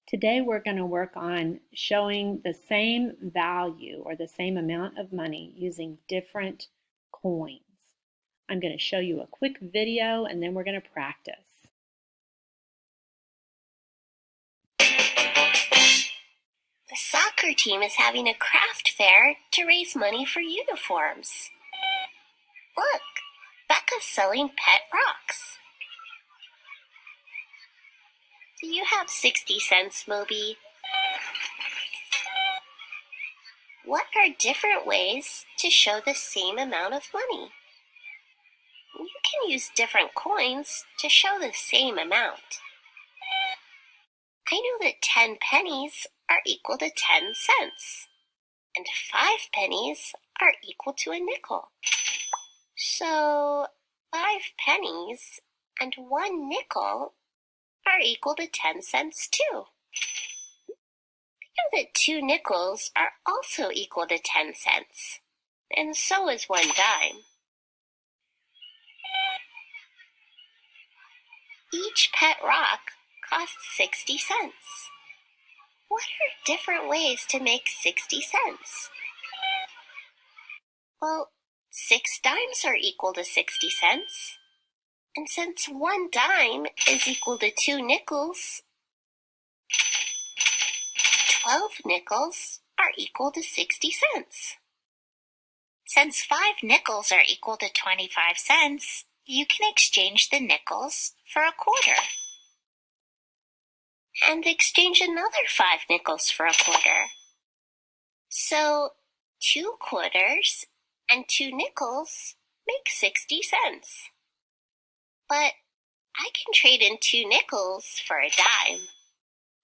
Today we're going to work on showing the same value or the same amount of money using different coins. I'm going to show you a quick video and then we're going to practice. The soccer team is having a craft fair to raise money for uniforms. Look, Becca's selling pet rocks. Do you have 60 cents, Moby? What are different ways to show the same amount of money? You can use different coins to show the same amount. I know that 10 pennies are equal to 10 cents, and 5 pennies are equal to a nickel. So 5 pennies and 1 nickel are equal to 10 cents too. I know that 2 nickels are also equal to 10 cents, and so is 1 dime. Each pet rock costs 60 cents. What are different ways to make 60 cents? Well, 6 dimes are equal to 60 cents. And since 1 dime is equal to 2 nickels, 12 nickels are equal to 60 cents. Since 5 nickels are equal to 25 cents, you can exchange the nickels for a quarter. And exchange another 5 nickels for a quarter. So 2 quarters and 2 nickels make 60 cents. But I can trade in 2 nickels for a dime.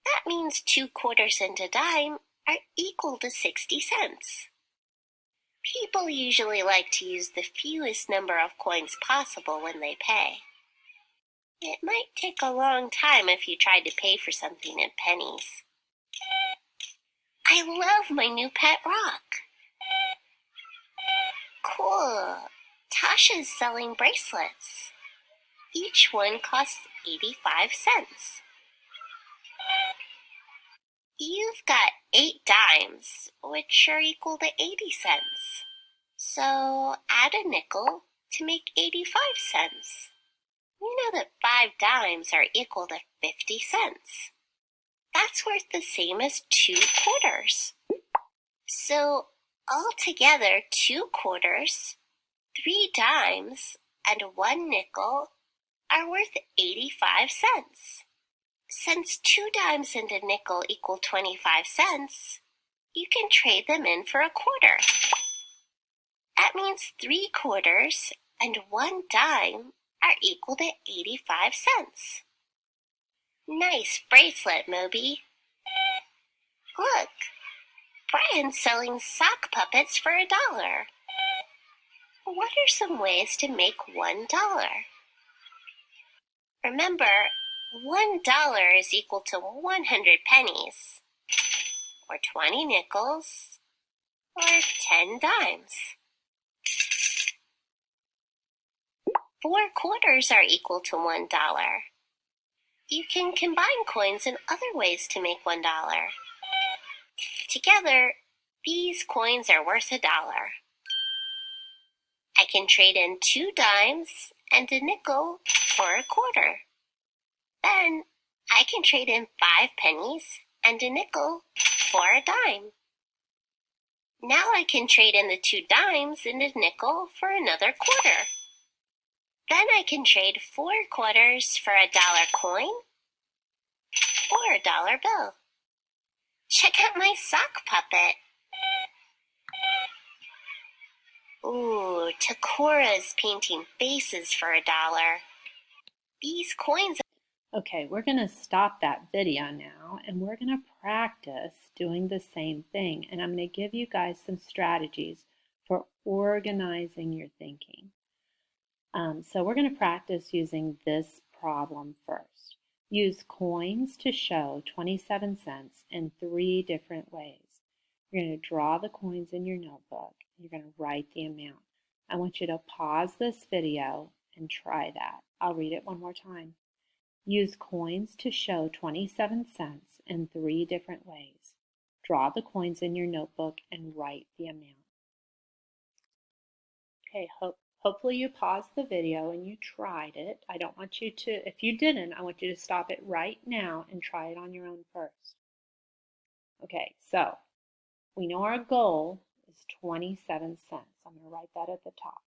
That means 2 quarters and a dime are equal to 60 cents. People usually like to use the fewest number of coins possible when they pay. It might take a long time if you tried to pay for something in pennies. I love my new pet rock. Cool. Tasha's selling bracelets. Each one costs 85 cents. You've got 8 dimes, which are equal to 80 cents. So add a nickel to make 85 cents. You know that 5 dimes are equal to 50 cents. That's worth the same as 2 quarters. So altogether, 2 quarters, 3 dimes, and 1 nickel are worth 85 cents. Since 2 dimes and a nickel equal 25 cents, you can trade them in for a quarter. That means 3 quarters and 1 dime are equal to 85 cents. Nice bracelet, Moby. Look, Brian's selling sock puppets for $1. What are some ways to make $1? Remember, $1 is equal to 100 pennies, or 20 nickels, or 10 dimes. 4 quarters are equal to $1. You can combine coins in other ways to make $1. Together, these coins are worth $1. I can trade in 2 dimes and a nickel for a quarter. Then I can trade in 5 pennies and a nickel for a dime. Now I can trade in the 2 dimes and a nickel for another quarter. Then I can trade 4 quarters for a $1 coin or a $1 bill. Check out my sock puppet. Ooh, Takura's painting faces for $1. These coins... Okay, we're going to stop that video now and we're going to practice doing the same thing. And I'm going to give you guys some strategies for organizing your thinking. So we're going to practice using this problem first. Use coins to show 27 cents in 3 different ways. You're going to draw the coins in your notebook. You're going to write the amount. I want you to pause this video and try that. I'll read it one more time. Use coins to show 27 cents in 3 different ways. Draw the coins in your notebook and write the amount. Okay, hopefully you paused the video and you tried it. I don't want you to, if you didn't, I want you to stop it right now and try it on your own first. Okay, so we know our goal is 27 cents. I'm going to write that at the top.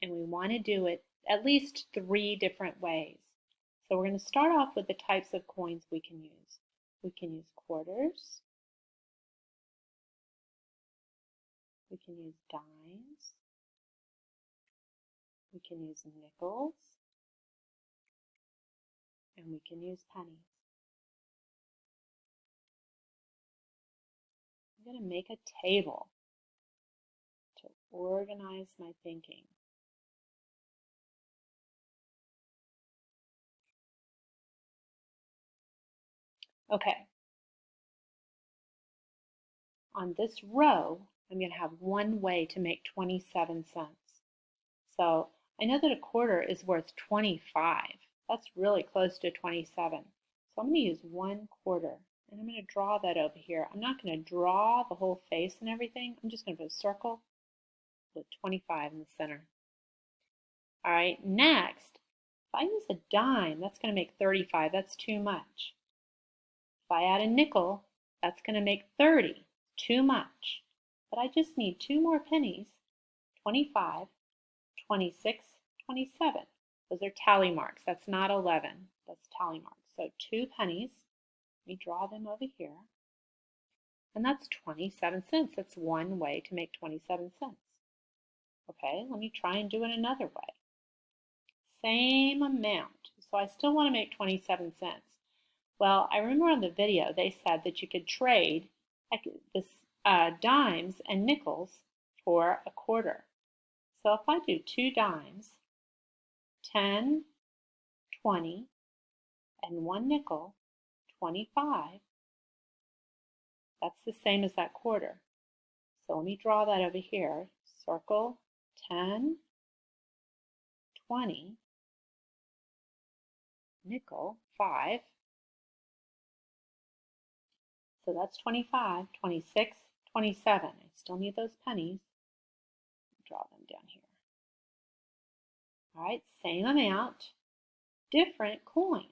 And we want to do it at least 3 different ways. So we're going to start off with the types of coins we can use. We can use quarters. We can use dimes. We can use nickels. And we can use pennies. I'm going to make a table to organize my thinking. Okay. On this row, I'm going to have one way to make 27 cents. So I know that a quarter is worth 25. That's really close to 27. So I'm going to use 1 quarter. And I'm going to draw that over here. I'm not going to draw the whole face and everything. I'm just going to put a circle with 25 in the center. All right, next, if I use a dime, that's going to make 35. That's too much. If I add a nickel, that's going to make 30. Too much. But I just need 2 more pennies, 25, 26, 27. Those are tally marks. That's not 11. That's tally marks. So 2 pennies. We draw them over here. And that's 27 cents. That's one way to make 27 cents. Okay, let me try and do it another way. Same amount. So I still want to make 27 cents. Well, I remember on the video they said that you could trade this dimes and nickels for a quarter. So if I do 2 dimes, 10, 20, and 1 nickel, 25, that's the same as that quarter. So let me draw that over here. Circle 10, 20, nickel, 5. So that's 25, 26, 27. I still need those pennies. Draw them down here. All right, same amount, different coins.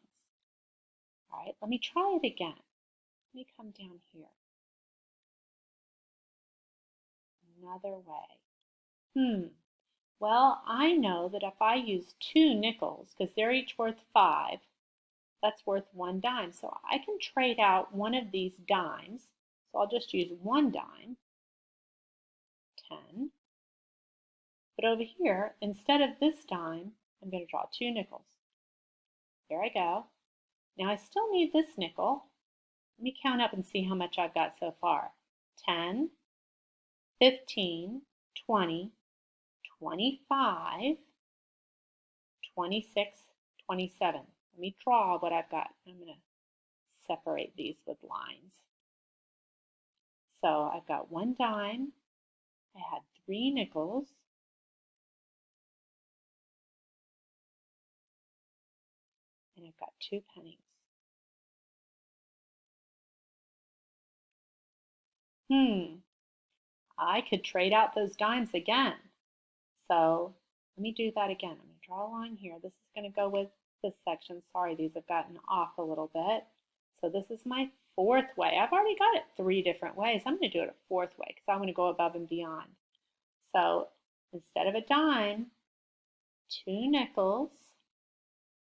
All right, let me try it again. Let me come down here. Another way. Well, I know that if I use 2 nickels, because they're each worth 5, that's worth 1 dime. So I can trade out one of these dimes. So I'll just use 1 dime, 10. But over here, instead of this dime, I'm going to draw 2 nickels. There I go. Now I still need this nickel. Let me count up and see how much I've got so far. 10, 15, 20, 25, 26, 27. Let me draw what I've got. I'm going to separate these with lines. So I've got 1 dime. I had 3 nickels. And I've got 2 pennies. I could trade out those dimes again. So let me do that again. I'm going to draw a line here. This is going to go with this section. Sorry, these have gotten off a little bit. So this is my 4th way. I've already got it 3 different ways. I'm going to do it a 4th way because I'm going to go above and beyond. So instead of a dime, 2 nickels.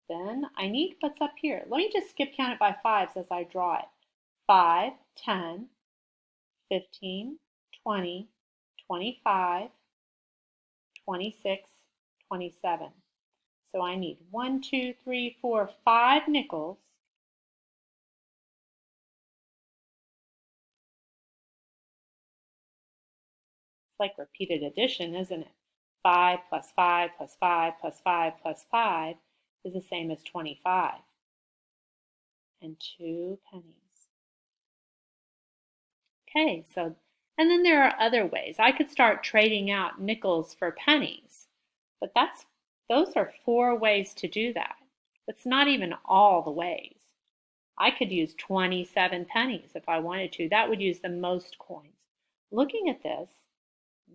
Then I need what's up here. Let me just skip count it by 5s as I draw it. 5, 10, 15, 20, 25, 26, 27. So I need 1, 2, 3, 4, 5 nickels. It's like repeated addition, isn't it? 5 plus 5 plus 5 plus 5 plus 5 is the same as 25. And 2 pennies. Okay, so, and then there are other ways. I could start trading out nickels for pennies, but those are 4 ways to do that. It's not even all the ways. I could use 27 pennies if I wanted to. That would use the most coins. Looking at this,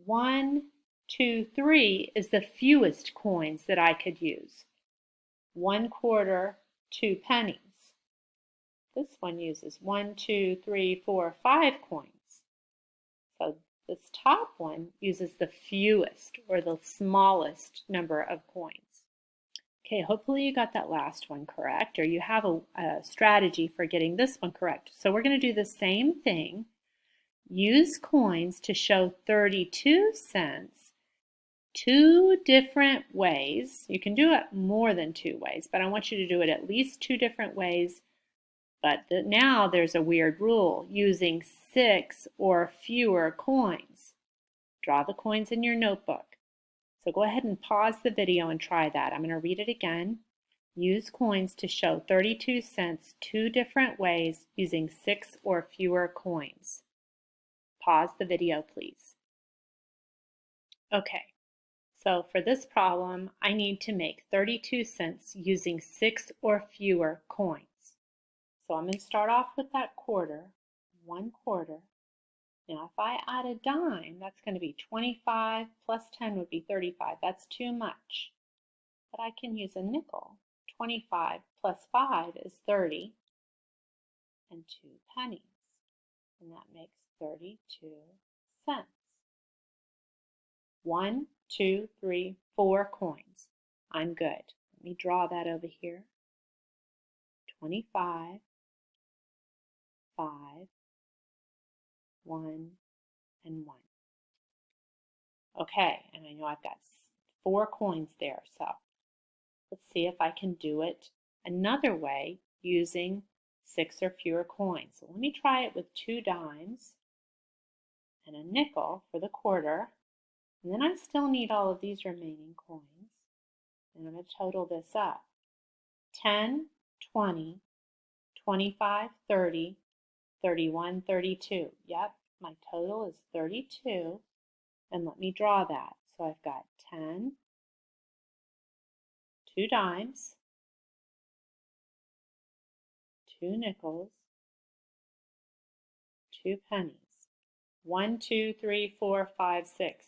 1, 2, 3 is the fewest coins that I could use. 1/4, 2 pennies. This one uses 1, 2, 3, 4, 5 coins. So this top one uses the fewest or the smallest number of coins. Okay, hopefully you got that last one correct, or you have a strategy for getting this one correct. So we're going to do the same thing. Use coins to show 32 cents 2 different ways. You can do it more than 2 ways, but I want you to do it at least 2 different ways. But now there's a weird rule, using 6 or fewer coins. Draw the coins in your notebook. So go ahead and pause the video and try that. I'm going to read it again. Use coins to show 32 cents 2 different ways using 6 or fewer coins. Pause the video, please. Okay, so for this problem, I need to make 32 cents using 6 or fewer coins. So I'm going to start off with that quarter, 1/4. Now if I add a dime, that's going to be 25 plus 10 would be 35. That's too much. But I can use a nickel. 25 plus 5 is 30 and 2 pennies. And that makes 32 cents. 1, 2, 3, 4 coins. I'm good. Let me draw that over here. 25, 5, 1, and 1. Okay, and I know I've got 4 coins there, so let's see if I can do it another way using 6 or fewer coins. So let me try it with 2 dimes and a nickel for the quarter, and then I still need all of these remaining coins, and I'm going to total this up. 10, 20, 25, 30, 31, 32. Yep, my total is 32. And let me draw that. So I've got 10, 2 dimes, 2 nickels, 2 pennies. 1, 2, 3, 4, 5, 6.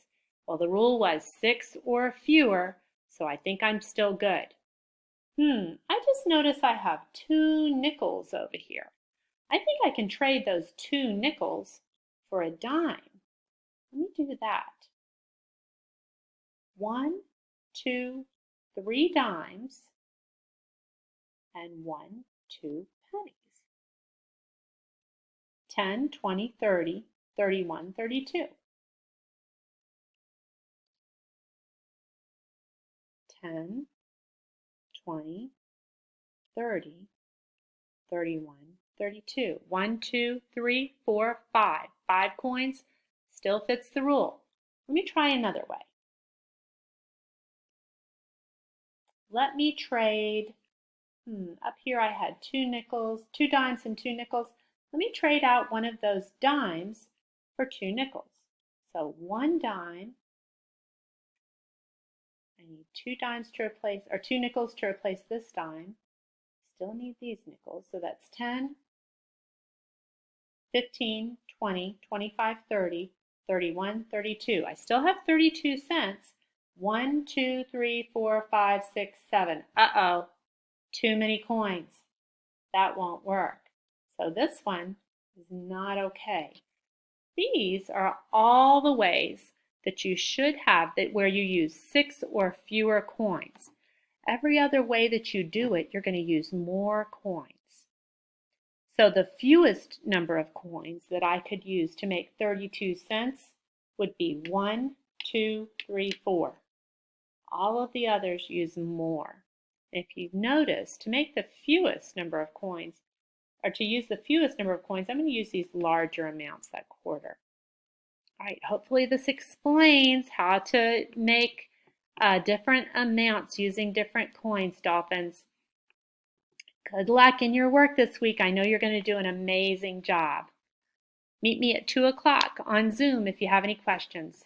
Well, the rule was 6 or fewer, so I think I'm still good. I just noticed I have 2 nickels over here. I think I can trade those 2 nickels for a dime. Let me do that. 1, 2, 3 dimes and 1, 2 pennies. 10, 20, 30, 31, 32. 10, 20, 30, 31, 32. 1, 2, 3, 4, 5. 5 coins still fits the rule. Let me try another way. Let me trade, up here I had 2 nickels, 2 dimes and 2 nickels. Let me trade out one of those dimes for 2 nickels. So 1 dime, I need 2 dimes to replace, or 2 nickels to replace this dime. Still need these nickels, so that's 10, 15, 20, 25, 30, 31, 32. I still have 32 cents. 1, 2, 3, 4, 5, 6, 7. Uh-oh, too many coins. That won't work. So this one is not okay. These are all the ways that you should have where you use 6 or fewer coins. Every other way that you do it, you're going to use more coins. So the fewest number of coins that I could use to make 32 cents would be 1, 2, 3, 4. All of the others use more. If you've noticed, to make the fewest number of coins, or to use the fewest number of coins, I'm going to use these larger amounts, that quarter. All right, hopefully this explains how to make different amounts using different coins, Dolphins. Good luck in your work this week. I know you're going to do an amazing job. Meet me at 2 o'clock on Zoom if you have any questions.